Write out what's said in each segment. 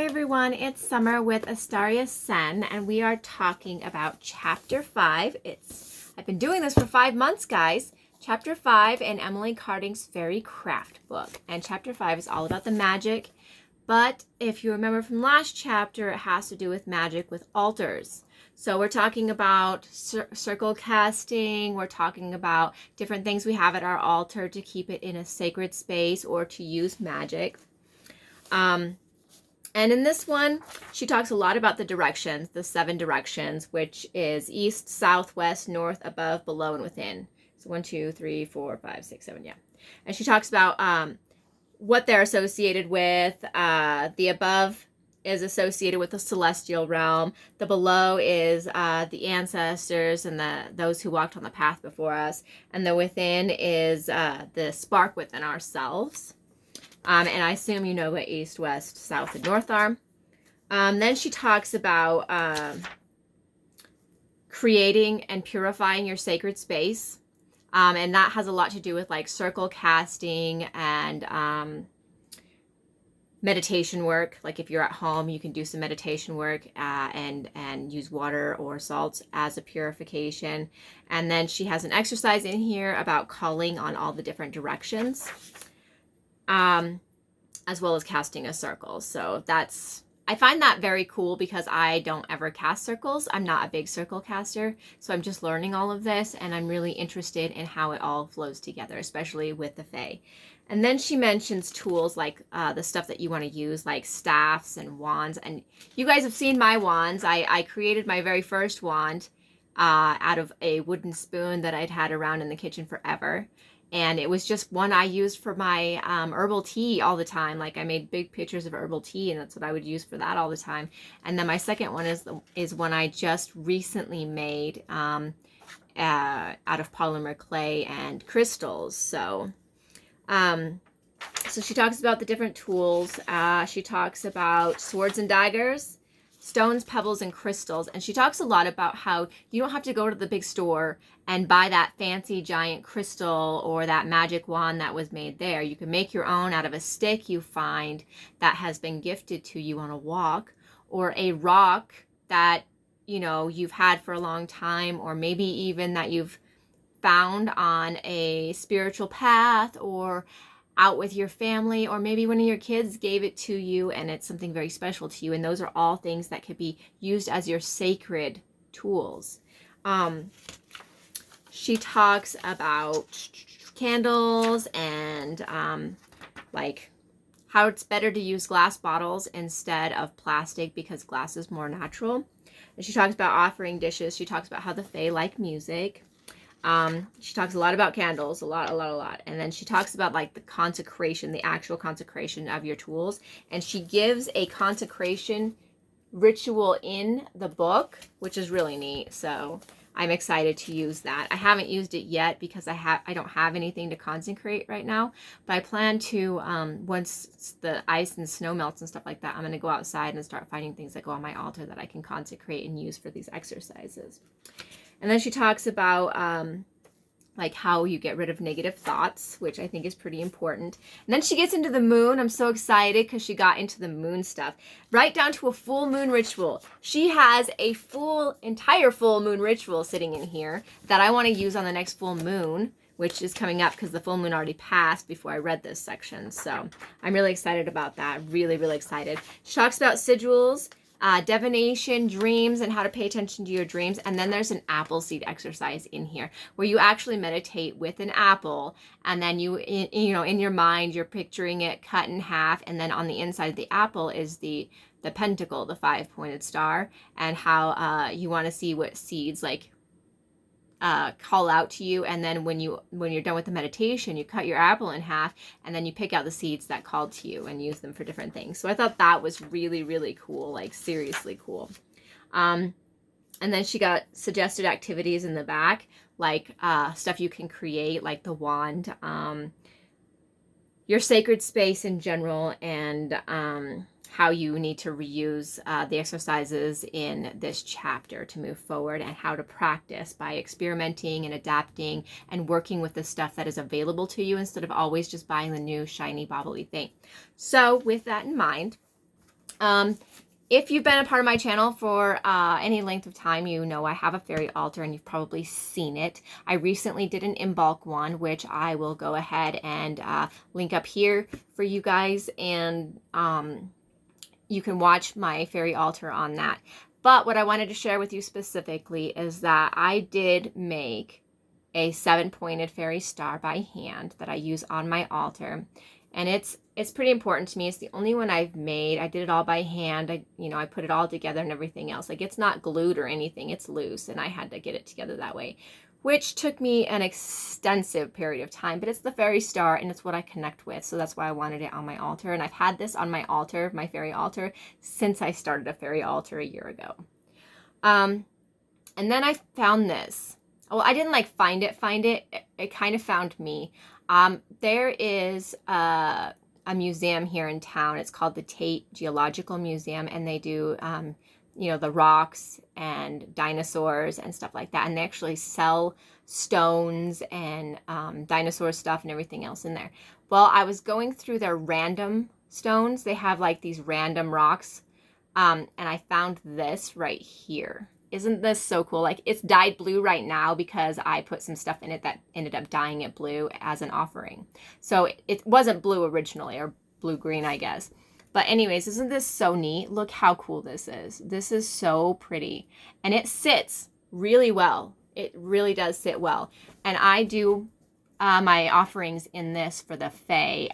Hi everyone, it's Summer with AstariaSen, and we are talking about Chapter 5. I've been doing this for 5 months, guys. Chapter 5 in Emily Carding's Fairy Craft book. And Chapter 5 is all about the magic, but if you remember from last chapter, it has to do with magic with altars. So we're talking about circle casting, we're talking about different things we have at our altar to keep it in a sacred space or to use magic. And in this one, she talks a lot about the directions, the 7 directions, which is east, south, west, north, above, below, and within. So 1, 2, 3, 4, 5, 6, 7, yeah. And she talks about what they're associated with. The above is associated with the celestial realm. The below is the ancestors and those who walked on the path before us. And the within is the spark within ourselves. And I assume you know what east, west, south, and north are. Then she talks about creating and purifying your sacred space. And that has a lot to do with like circle casting and meditation work. Like if you're at home, you can do some meditation work and use water or salt as a purification. And then she has an exercise in here about calling on all the different directions. As well as casting a circle. So I find that very cool because I don't ever cast circles. I'm not a big circle caster. So I'm just learning all of this and I'm really interested in how it all flows together, especially with the Fae. And then she mentions tools like the stuff that you want to use, like staffs and wands. And you guys have seen my wands. I created my very first wand out of a wooden spoon that I'd had around in the kitchen forever. And it was just one I used for my herbal tea all the time. Like I made big pictures of herbal tea, and that's what I would use for that all the time. And then my second one is one I just recently made out of polymer clay and crystals. So she talks about the different tools. She talks about swords and daggers, stones, pebbles, and crystals. And she talks a lot about how you don't have to go to the big store and buy that fancy giant crystal or that magic wand that was made there. You can make your own out of a stick you find that has been gifted to you on a walk, or a rock that, you know, you've had for a long time, or maybe even that you've found on a spiritual path or out with your family, or maybe one of your kids gave it to you and it's something very special to you. And those are all things that could be used as your sacred tools. She talks about candles and like how it's better to use glass bottles instead of plastic because glass is more natural. And she talks about offering dishes. She talks about how the Fae like music. She talks a lot about candles, a lot. And then she talks about like the consecration, the actual consecration of your tools. And she gives a consecration ritual in the book, which is really neat. So I'm excited to use that. I haven't used it yet because I don't have anything to consecrate right now, but I plan to, once the ice and snow melts and stuff like that, I'm going to go outside and start finding things that go on my altar that I can consecrate and use for these exercises. And then she talks about like how you get rid of negative thoughts, which I think is pretty important. And then she gets into the moon. I'm so excited because she got into the moon stuff, right down to a full moon ritual. She has a entire full moon ritual sitting in here that I want to use on the next full moon, which is coming up because the full moon already passed before I read this section. So I'm really excited about that. Really, really excited. She talks about sigils, divination, dreams, and how to pay attention to your dreams. And then there's an apple seed exercise in here where you actually meditate with an apple, and then in your mind you're picturing it cut in half, and then on the inside of the apple is the pentacle, the 5-pointed star, and how you want to see what seeds like call out to you. And then when you're done with the meditation, you cut your apple in half and then you pick out the seeds that called to you and use them for different things. So I thought that was really, really cool, like seriously cool. And then she got suggested activities in the back, like stuff you can create, like the wand, your sacred space in general, and how you need to reuse the exercises in this chapter to move forward, and how to practice by experimenting and adapting and working with the stuff that is available to you instead of always just buying the new shiny bobbly thing. So with that in mind, If you've been a part of my channel for any length of time, you know I have a fairy altar and you've probably seen it. I recently did an in bulk one, which I will go ahead and link up here for you guys, and you can watch my fairy altar on that. But what I wanted to share with you specifically is that I did make a 7-pointed fairy star by hand that I use on my altar. And it's pretty important to me. It's the only one I've made. I did it all by hand. I put it all together and everything else. Like, it's not glued or anything. It's loose, and I had to get it together that way, which took me an extensive period of time. But it's the fairy star, and it's what I connect with. So that's why I wanted it on my altar. And I've had this on my altar, my fairy altar, since I started a fairy altar a year ago. And then I found this. Well, I didn't find it. It kind of found me. There is a museum here in town. It's called the Tate Geological Museum, and they do, the rocks and dinosaurs and stuff like that. And they actually sell stones and dinosaur stuff and everything else in there. Well, I was going through their random stones. They have these random rocks, and I found this right here. Isn't this so cool? It's dyed blue right now because I put some stuff in it that ended up dyeing it blue as an offering. So it wasn't blue originally, or blue-green, I guess. But anyways, isn't this so neat? Look how cool this is. This is so pretty. And it sits really well. It really does sit well. And I do my offerings in this for the Fae,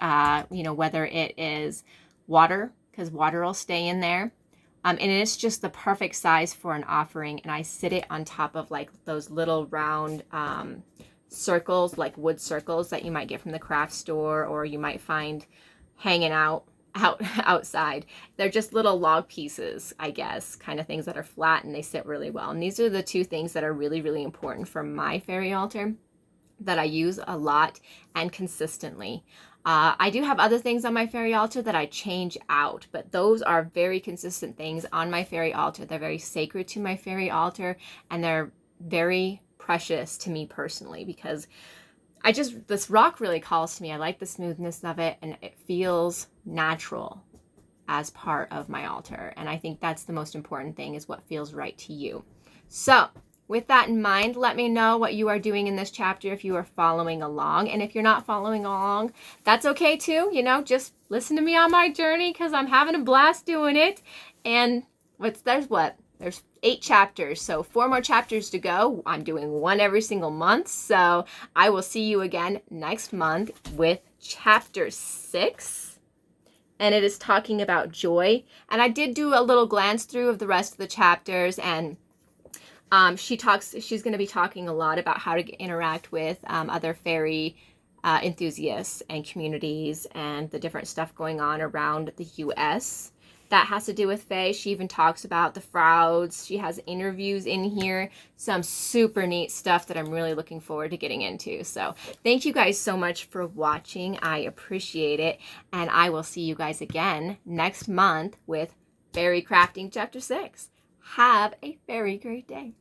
whether it is water, because water will stay in there. And it's just the perfect size for an offering. And I sit it on top of those little round circles, like wood circles that you might get from the craft store, or you might find hanging outside. They're just little log pieces, I guess, kind of things that are flat, and they sit really well. And these are the two things that are really, really important for my fairy altar that I use a lot and consistently. I do have other things on my fairy altar that I change out, but those are very consistent things on my fairy altar. They're very sacred to my fairy altar, and they're very precious to me personally, because this rock really calls to me. I like the smoothness of it, and it feels natural as part of my altar. And I think that's the most important thing, is what feels right to you. So with that in mind, let me know what you are doing in this chapter if you are following along. And if you're not following along, that's okay too. Just listen to me on my journey, because I'm having a blast doing it. And there's 8 chapters, so 4 more chapters to go. I'm doing one every single month. So I will see you again next month with chapter 6. And it is talking about joy. And I did do a little glance through of the rest of the chapters, and she's going to be talking a lot about how to interact with other fairy enthusiasts and communities, and the different stuff going on around the U.S. that has to do with Fae. She even talks about the frauds. She has interviews in here, some super neat stuff that I'm really looking forward to getting into. So thank you guys so much for watching. I appreciate it. And I will see you guys again next month with Fairy Crafting Chapter 6. Have a very great day.